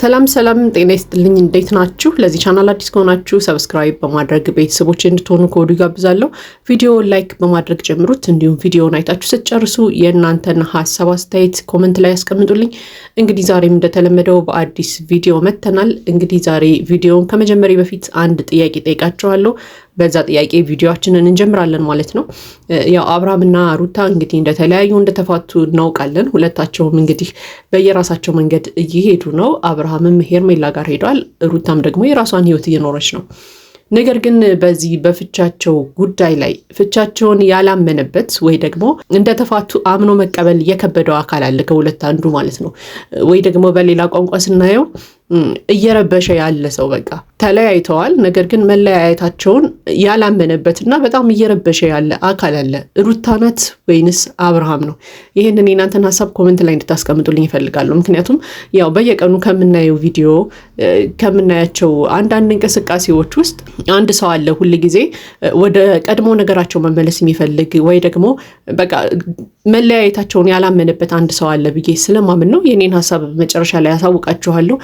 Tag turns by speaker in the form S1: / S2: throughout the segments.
S1: ሰላም ጤና ይስጥልኝ እንዴት ናችሁ? ለዚህ ቻናል አዲስ ከሆናችሁ ሰብስክራይብ በማድረግ ቤተሰቦች እንድትሆኑ ኮድ ጋብዛለሁ። ቪዲዮ ላይክ በማድረግ ጀምሩት። እንዲሁም ቪዲዮውን አይታችሁ ስትጨርሱ የእናንተን ሐሳብ አስተያየት ኮሜንት ላይ ያስቀምጡልኝ። እንግዲህ ዛሬም እንደተለመደው በአዲስ ቪዲዮ መተናል። እንግዲህ ዛሬ ቪዲዮውን ከመጀመሪያ በፊት አንድ ጥያቄ ጠይቃችኋለሁ። በዛ ጥያቄ ቪዲዮአችንን እንጀምራለን ማለት ነው። ያው አብርሃምና ሩታ እንግዲህ እንደተለያዩ እንደተፋቱ እናውቃለን። ሁለታቸውም እንግዲህ በየራሳቸው መንገድ እየሄዱ ነው። አብርሃምም ሄርሜላ ጋር ሄዷል። ሩታም ደግሞ የራሷን ሕይወት እየኖረች ነው። ነገር ግን በዚህ በፍቻቸው ጉዳይ ላይ ፍቻቸውን ያላመነበት ወይ ደግሞ እንደተፋቱ አምኖ መቀበል የከበደው አካል አለ ከሁለት አንዱ ማለት ነው። ወይ ደግሞ በሌላ ቋንቋ ስናየው እየረበሸ ያለ ሰው በቃ ተለያይተዋል። ነገር ግን መለያየታቸውን ያላመነበትና በጣም እየረበሸ ያለ አካል አለ። ሩታ ናት ወይንስ አብርሃም ነው? ይህንን የናንተን ሀሳብ ኮሜንት ላይ እንድታስቀምጡልኝ ይፈልጋለሁ። ምክንያቱም ያው በየቀኑ ከምናየው ቪዲዮ ከምናያቸው አንዳንድ እንቅስቃሴዎች ውስጥ አንድ ሰው አለ ሁል ጊዜ ወደ ቀድሞ ነገራቸው መመለስ የሚፈልግ ወይ ደግሞ በቃ መለያየታቸውን ያላመነበት አንድ ሰው አለ ብዬ ስለማምን ነው። የኔን ሀሳብ መጨረሻ ላይ ያሳውቃችኋለሁ።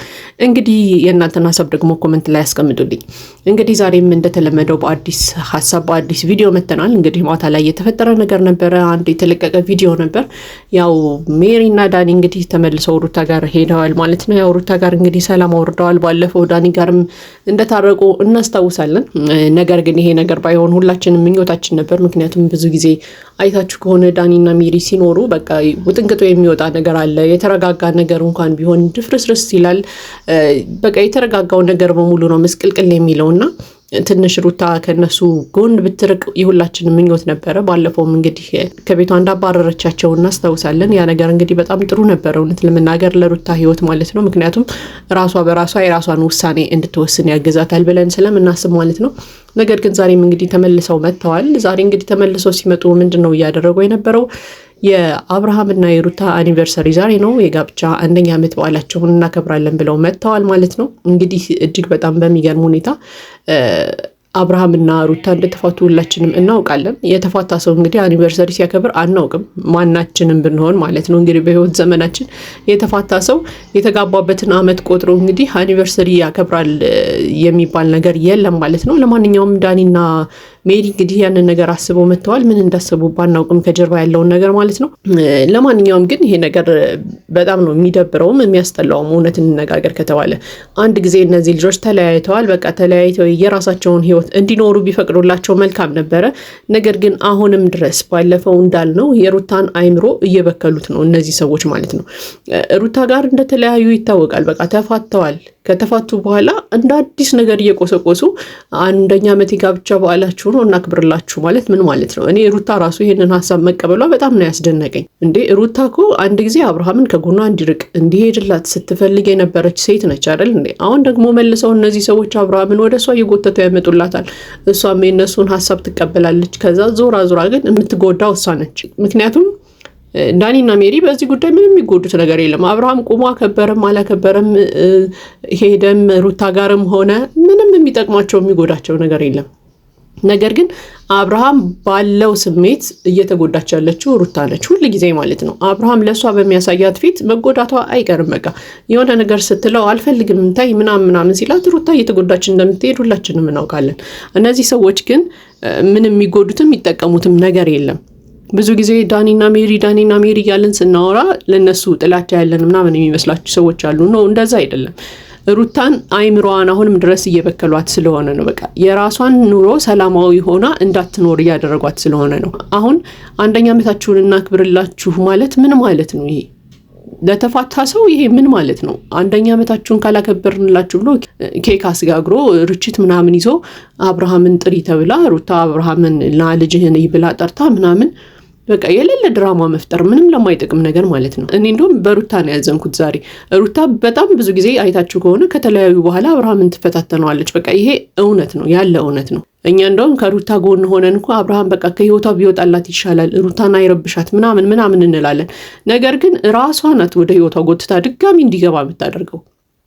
S1: እንግዲህ የእናንተን ሀሳብ ደግሞ ኮሜንት ላይ ያስቀምጡልኝ። እንግዲህ ዛሬም እንደተለመደው በአዲስ ሀሳብ በአዲስ ቪዲዮ መተናል። እንግዲህ ማታ ላይ የተፈጠረ ነገር ነበረ። አንድ የተለቀቀ ቪዲዮ ነበር። ያው ሜሪና ዳኒ እንግዲህ ተመልሰው ሩታ ጋር ሄደዋል ማለት ነው። ያው ሩታ ጋር እንግዲህ ሰላም አውርደዋል። ባለፈው ዳኒ ጋርም እንደታረቁ እናስታውሳለን። ነገር ግን ይሄ ነገር ባይሆን ሁላችንም ምኞታችን ነበር። ምክንያቱም ብዙ ጊዜ አይታችሁ ከሆነ ዳኒና ሜሪ ሲኖሩ በቃ ውጥንቅጦ የሚወጣ ነገር አለ። የተረጋጋ ነገር እንኳን ቢሆን ድፍርስርስ ይላል። በቃ የተረጋጋው ነገር በሙሉ ነው ምስቅልቅል የሚለውና ትንሽ ሩታ ከነሱ ጎን ብትርቅ የሁላችንም ምኞት ነበረ። ባለፈውም እንግዲህ ከቤቷ እንዳባረረቻቸው እናስታውሳለን። ያ ነገር እንግዲህ በጣም ጥሩ ነበረ እውነት ለመናገር ለሩታ ሕይወት ማለት ነው። ምክንያቱም ራሷ በራሷ የራሷን ውሳኔ እንድትወስን ያግዛታል ብለን ስለምናስብ ማለት ነው። ነገር ግን ዛሬም እንግዲህ ተመልሰው መጥተዋል። ዛሬ እንግዲህ ተመልሰው ሲመጡ ምንድን ነው እያደረጉ የነበረው? የአብርሃምና የሩታ አኒቨርሰሪ ዛሬ ነው። የጋብቻ አንደኛ ዓመት በዓላቸውን እናከብራለን ብለው መጥተዋል ማለት ነው። እንግዲህ እጅግ በጣም በሚገርም ሁኔታ አብርሃምና ሩታ እንደተፋቱ ሁላችንም እናውቃለን። የተፋታ ሰው እንግዲህ አኒቨርሰሪ ሲያከብር አናውቅም፣ ማናችንም ብንሆን ማለት ነው። እንግዲህ በህይወት ዘመናችን የተፋታ ሰው የተጋባበትን ዓመት ቆጥሮ እንግዲህ አኒቨርሰሪ ያከብራል የሚባል ነገር የለም ማለት ነው። ለማንኛውም ዳኒና ሜሪ እንግዲህ ያንን ነገር አስበው መጥተዋል። ምን እንዳሰቡ ባናውቅም ከጀርባ ያለውን ነገር ማለት ነው። ለማንኛውም ግን ይሄ ነገር በጣም ነው የሚደብረውም የሚያስጠላውም። እውነት እንነጋገር ከተባለ አንድ ጊዜ እነዚህ ልጆች ተለያይተዋል። በቃ ተለያይተው የራሳቸውን ህይወት እንዲኖሩ ቢፈቅዱላቸው መልካም ነበረ። ነገር ግን አሁንም ድረስ ባለፈው እንዳልነው የሩታን አይምሮ እየበከሉት ነው እነዚህ ሰዎች ማለት ነው። ሩታ ጋር እንደተለያዩ ይታወቃል። በቃ ተፋተዋል። ከተፋቱ በኋላ እንደ አዲስ ነገር እየቆሰቆሱ አንደኛ ዓመት የጋብቻ በዓላችሁ ነው እናክብርላችሁ ማለት ምን ማለት ነው? እኔ ሩታ ራሱ ይሄንን ሀሳብ መቀበሏ በጣም ነው ያስደነቀኝ። እንዴ ሩታ እኮ አንድ ጊዜ አብርሃምን ከጎኗ እንዲርቅ እንዲሄድላት ስትፈልግ የነበረች ሴት ነች አይደል እንዴ? አሁን ደግሞ መልሰው እነዚህ ሰዎች አብርሃምን ወደ እሷ እየጎተቱ ያመጡላታል። እሷም የእነሱን ሀሳብ ትቀበላለች። ከዛ ዞራ ግን የምትጎዳው እሷ ነች። ምክንያቱም ዳኒና ሜሪ በዚህ ጉዳይ ምንም የሚጎዱት ነገር የለም። አብርሃም ቁሞ አከበረም አላከበረም ሄደም ሩታ ጋርም ሆነ ምንም የሚጠቅማቸው የሚጎዳቸው ነገር የለም። ነገር ግን አብርሃም ባለው ስሜት እየተጎዳች ያለችው ሩታ ነች ሁል ጊዜ ማለት ነው። አብርሃም ለእሷ በሚያሳያት ፊት መጎዳቷ አይቀርም። በቃ የሆነ ነገር ስትለው አልፈልግም ታይ ምናምን ሲላት ሩታ እየተጎዳች እንደምትሄድ ሁላችንም እናውቃለን። እነዚህ ሰዎች ግን ምንም የሚጎዱትም የሚጠቀሙትም ነገር የለም። ብዙ ጊዜ ዳኒና ሜሪ እያለን ስናወራ ለነሱ ጥላቻ ያለን ምናምን የሚመስላችሁ ሰዎች አሉ። ነው እንደዛ አይደለም። ሩታን አይምሮዋን አሁንም ድረስ እየበከሏት ስለሆነ ነው። በቃ የራሷን ኑሮ ሰላማዊ ሆና እንዳትኖር እያደረጓት ስለሆነ ነው። አሁን አንደኛ ዓመታችሁን እናክብርላችሁ ማለት ምን ማለት ነው? ይሄ ለተፋታ ሰው ይሄ ምን ማለት ነው? አንደኛ ዓመታችሁን ካላከበርንላችሁ ብሎ ኬክ አስጋግሮ ርችት ምናምን ይዞ አብርሃምን ጥሪ ተብላ ሩታ አብርሃምን ና ልጅህን ይብላ ጠርታ ምናምን በቃ የሌለ ድራማ መፍጠር ምንም ለማይጠቅም ነገር ማለት ነው። እኔ እንደውም በሩታ ነው ያዘንኩት ዛሬ። ሩታ በጣም ብዙ ጊዜ አይታችሁ ከሆነ ከተለያዩ በኋላ አብርሃምን ትፈታተነዋለች። በቃ ይሄ እውነት ነው ያለ እውነት ነው። እኛ እንደውም ከሩታ ጎን ሆነን እንኳ አብርሃም በቃ ከህይወቷ ቢወጣላት ይሻላል፣ ሩታን አይረብሻት ምናምን እንላለን። ነገር ግን ራሷ ናት ወደ ህይወቷ ጎትታ ድጋሚ እንዲገባ የምታደርገው።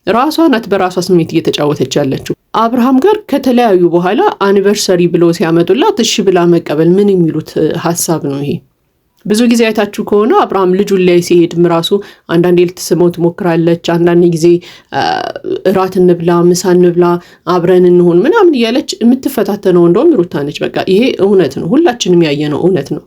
S1: ራሷ ናት በራሷ ስሜት እየተጫወተች ያለችው። አብርሃም ጋር ከተለያዩ በኋላ አኒቨርሰሪ ብሎ ሲያመጡላት እሺ ብላ መቀበል ምን የሚሉት ሀሳብ ነው ይሄ? ብዙ ጊዜ አይታችሁ ከሆነ አብርሃም ልጁን ላይ ሲሄድም ራሱ አንዳንዴ ልትስመው ትሞክራለች። አንዳንድ ጊዜ እራት እንብላ፣ ምሳ እንብላ፣ አብረን እንሆን ምናምን እያለች የምትፈታተነው እንደውም ሩታ ነች። በቃ ይሄ እውነት ነው፣ ሁላችንም ያየነው እውነት ነው።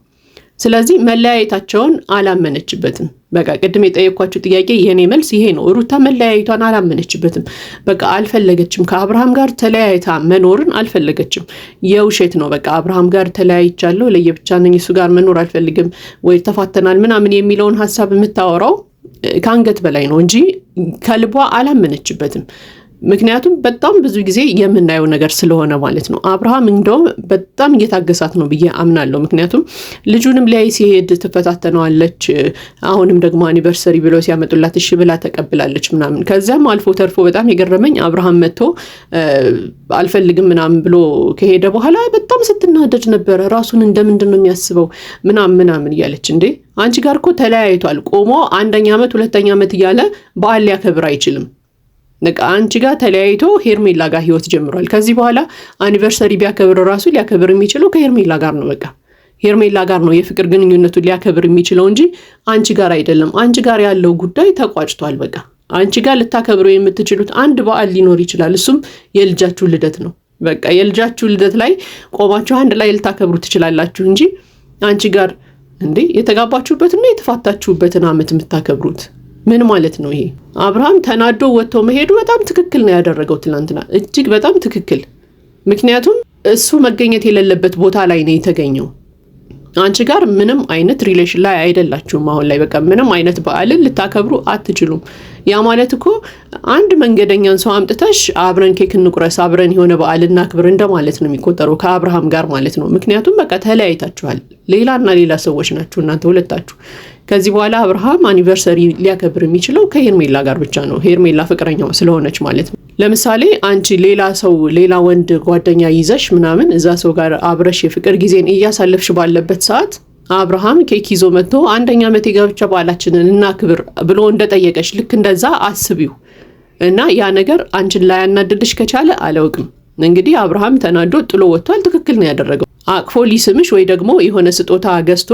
S1: ስለዚህ መለያየታቸውን አላመነችበትም። በቃ ቅድም የጠየኳችሁ ጥያቄ የኔ መልስ ይሄ ነው። ሩታ መለያየቷን አላመነችበትም። በቃ አልፈለገችም። ከአብርሃም ጋር ተለያይታ መኖርን አልፈለገችም። የውሸት ነው። በቃ አብርሃም ጋር ተለያይቻለሁ፣ ለየብቻ ነኝ፣ እሱ ጋር መኖር አልፈልግም ወይ ተፋተናል ምናምን የሚለውን ሀሳብ የምታወራው ከአንገት በላይ ነው እንጂ ከልቧ አላመነችበትም። ምክንያቱም በጣም ብዙ ጊዜ የምናየው ነገር ስለሆነ ማለት ነው። አብርሃም እንደውም በጣም እየታገሳት ነው ብዬ አምናለሁ። ምክንያቱም ልጁንም ላይ ሲሄድ ትፈታተነዋለች። አሁንም ደግሞ አኒቨርሰሪ ብለው ሲያመጡላት እሺ ብላ ተቀብላለች ምናምን። ከዚያም አልፎ ተርፎ በጣም የገረመኝ አብርሃም መጥቶ አልፈልግም ምናምን ብሎ ከሄደ በኋላ በጣም ስትናደድ ነበረ። ራሱን እንደምንድን ነው የሚያስበው ምናምን እያለች እንዴ አንቺ ጋር እኮ ተለያይቷል። ቆሞ 1ኛ ዓመት 2ኛ ዓመት እያለ በዓል ሊያከብር አይችልም። በቃ አንቺ ጋር ተለያይቶ ሄርሜላ ጋር ህይወት ጀምሯል። ከዚህ በኋላ አኒቨርሰሪ ቢያከብር ራሱ ሊያከብር የሚችለው ከሄርሜላ ጋር ነው። በቃ ሄርሜላ ጋር ነው የፍቅር ግንኙነቱን ሊያከብር የሚችለው እንጂ አንቺ ጋር አይደለም። አንቺ ጋር ያለው ጉዳይ ተቋጭቷል። በቃ አንቺ ጋር ልታከብሩ የምትችሉት አንድ በዓል ሊኖር ይችላል። እሱም የልጃችሁ ልደት ነው። በቃ የልጃችሁ ልደት ላይ ቆማችሁ አንድ ላይ ልታከብሩ ትችላላችሁ እንጂ አንቺ ጋር እንዴ የተጋባችሁበትና የተፋታችሁበትን ዓመት የምታከብሩት ምን ማለት ነው? ይሄ አብርሃም ተናዶ ወጥቶ መሄዱ በጣም ትክክል ነው ያደረገው ትናንትና፣ እጅግ በጣም ትክክል። ምክንያቱም እሱ መገኘት የሌለበት ቦታ ላይ ነው የተገኘው። አንቺ ጋር ምንም አይነት ሪሌሽን ላይ አይደላችሁም። አሁን ላይ በቃ ምንም አይነት በዓልን ልታከብሩ አትችሉም። ያ ማለት እኮ አንድ መንገደኛን ሰው አምጥተሽ አብረን ኬክ እንቁረስ፣ አብረን የሆነ በዓል እናክብር እንደማለት ነው የሚቆጠረው ከአብርሃም ጋር ማለት ነው። ምክንያቱም በቃ ተለያይታችኋል። ሌላና ሌላ ሰዎች ናችሁ እናንተ ሁለታችሁ። ከዚህ በኋላ አብርሃም አኒቨርሰሪ ሊያከብር የሚችለው ከሄርሜላ ጋር ብቻ ነው። ሄርሜላ ፍቅረኛው ስለሆነች ማለት ነው። ለምሳሌ አንቺ ሌላ ወንድ ጓደኛ ይዘሽ ምናምን እዛ ሰው ጋር አብረሽ የፍቅር ጊዜን እያሳለፍሽ ባለበት ሰዓት አብርሃም ኬክ ይዞ መጥቶ 1ኛ ዓመት የጋብቻ በዓላችንን እናክብር ብሎ እንደጠየቀሽ ልክ እንደዛ አስቢው እና ያ ነገር አንቺን ላይ ያናድድሽ ከቻለ አላውቅም። እንግዲህ አብርሃም ተናዶ ጥሎ ወጥቷል። ትክክል ነው ያደረገው። አቅፎ ሊስምሽ ወይ ደግሞ የሆነ ስጦታ ገዝቶ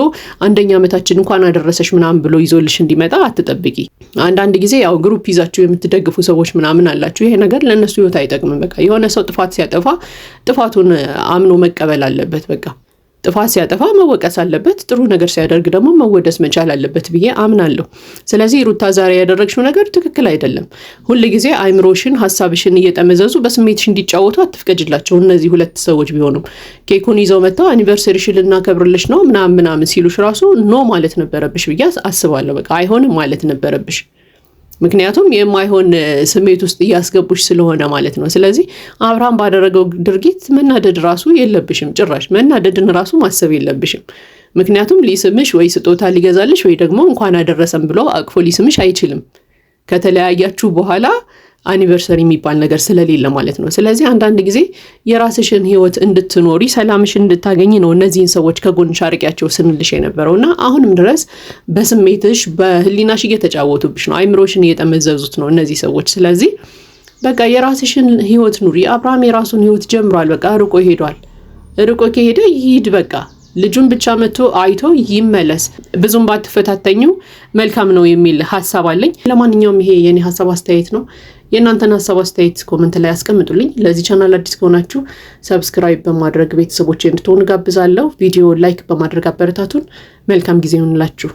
S1: 1ኛ ዓመታችን እንኳን አደረሰሽ ምናምን ብሎ ይዞልሽ እንዲመጣ አትጠብቂ። አንዳንድ ጊዜ ያው ግሩፕ ይዛችሁ የምትደግፉ ሰዎች ምናምን አላችሁ። ይሄ ነገር ለነሱ ህይወት አይጠቅምም። በቃ የሆነ ሰው ጥፋት ሲያጠፋ ጥፋቱን አምኖ መቀበል አለበት። በቃ ጥፋት ሲያጠፋ መወቀስ አለበት። ጥሩ ነገር ሲያደርግ ደግሞ መወደስ መቻል አለበት ብዬ አምናለሁ። ስለዚህ ሩታ ዛሬ ያደረግሽው ነገር ትክክል አይደለም። ሁል ጊዜ አይምሮሽን ሀሳብሽን እየጠመዘዙ በስሜትሽ እንዲጫወቱ አትፍቀጅላቸው። እነዚህ ሁለት ሰዎች ቢሆኑም ኬኩን ይዘው መጥተው አኒቨርሰሪሽን ልናከብርልሽ ነው ምናምን ሲሉሽ ራሱ ኖ ማለት ነበረብሽ ብዬ አስባለሁ። በቃ አይሆንም ማለት ነበረብሽ። ምክንያቱም የማይሆን ስሜት ውስጥ እያስገቡሽ ስለሆነ ማለት ነው። ስለዚህ አብርሃም ባደረገው ድርጊት መናደድ ራሱ የለብሽም። ጭራሽ መናደድን ራሱ ማሰብ የለብሽም። ምክንያቱም ሊስምሽ ወይ ስጦታ ሊገዛልሽ ወይ ደግሞ እንኳን አደረሰም ብሎ አቅፎ ሊስምሽ አይችልም። ከተለያያችሁ በኋላ አኒቨርሰሪ የሚባል ነገር ስለሌለ ማለት ነው። ስለዚህ አንዳንድ ጊዜ የራስሽን ህይወት እንድትኖሪ ሰላምሽን እንድታገኝ ነው እነዚህን ሰዎች ከጎንሽ አርቂያቸው ስንልሽ የነበረውና አሁንም ድረስ በስሜትሽ በህሊናሽ እየተጫወቱብሽ ነው። አይምሮሽን እየጠመዘዙት ነው እነዚህ ሰዎች። ስለዚህ በቃ የራስሽን ህይወት ኑሪ። አብርሃም የራሱን ህይወት ጀምሯል። በቃ ርቆ ሄዷል። ርቆ ከሄደ ይሂድ በቃ ልጁን ብቻ መጥቶ አይቶ ይመለስ። ብዙም ባትፈታተኙ መልካም ነው የሚል ሀሳብ አለኝ። ለማንኛውም ይሄ የኔ ሀሳብ አስተያየት ነው። የእናንተን ሀሳብ አስተያየት ኮሜንት ላይ አስቀምጡልኝ። ለዚህ ቻናል አዲስ ከሆናችሁ ሰብስክራይብ በማድረግ ቤተሰቦች እንድትሆኑ ጋብዛለሁ። ቪዲዮ ላይክ በማድረግ አበረታቱን። መልካም ጊዜ ይሁንላችሁ።